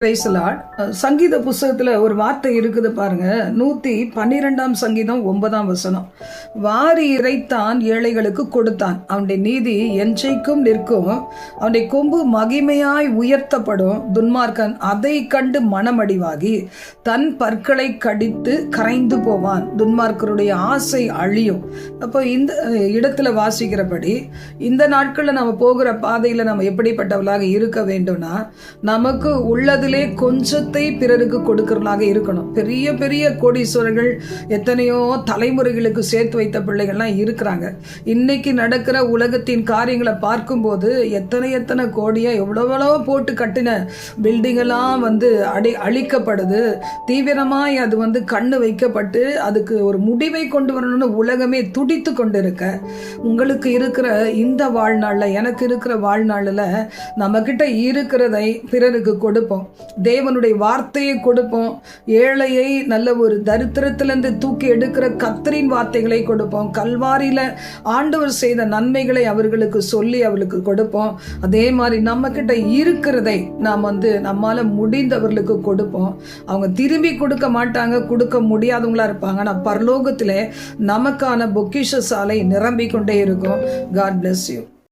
Praise the Lord. சங்கீத புஸ்தகத்துல ஒரு வார்த்தை இருக்குது பாருங்க. 112 சங்கீதம் 9 வாரி இறைத்தான் ஏழைகளுக்கு கொடுத்தான், அவனுடைய நீதி என்றைக்கும் நிற்கும், அவனுடைய கொம்பு மகிமையாய் உயர்த்தப்படும். துன்மார்க்கன் அதை கண்டு மனமடிவாகி தன் பற்களை கடித்து கரைந்து போவான். துன்மார்க்கருடைய ஆசை அழியும். அப்போ இந்த இடத்துல வாசிக்கிறபடி இந்த நாட்களில் நம்ம போகிற பாதையில் நம்ம எப்படிப்பட்டவர்களாக இருக்க வேண்டும்னா, நமக்கு உள்ளதிலே கொஞ்சத்தை பிறருக்கு கொடுக்கிறவர்களாக இருக்கணும். பெரிய பெரிய கோடீஸ்வரர்கள் எத்தனையோ தலைமுறைகளுக்கு சேர்த்து வைத்த பிள்ளைகள்லாம் இருக்கிறாங்க. இன்னைக்கு நடக்கிற உலகத்தின் காரியங்களை பார்க்கும்போது எத்தனை கோடியா எவ்வளோ போட்டு கட்டின பில்டிங்கெல்லாம் அழிக்கப்படுது. தீவிரமாய் அது கண்ணு வைக்கப்பட்டு அதுக்கு ஒரு முடிவை கொண்டு வரணும்னு உலகமே துடித்து கொண்டு இருக்க, உங்களுக்கு இருக்கிற இந்த வாழ்நாளில், எனக்கு இருக்கிற வாழ்நாளில் நம்ம கிட்ட இருக்கிறதை பிறருக்கு கொடுப்போம். தேவனுடைய வார்த்தையை கொடுப்போம். ஏழையை நல்ல ஒரு தரித்திரத்திலிருந்து தூக்கி எடுக்கிற கர்த்தரின் வார்த்தைகளை கொடுப்போம். கல்வாரியில ஆண்டவர் செய்த நன்மைகளை அவர்களுக்கு சொல்லி அவர்களுக்கு கொடுப்போம். அதே மாதிரி நம்ம கிட்ட இருக்கிறதை நாம் நம்மால முடிந்தவர்களுக்கு கொடுப்போம். அவங்க திரும்பி கொடுக்க மாட்டாங்க, கொடுக்க முடியாதவங்களா இருப்பாங்க. ஆனால் பரலோகத்திலே நமக்கான பொக்கிஷ சாலை நிரம்பிக் கொண்டே இருக்கும். God bless you.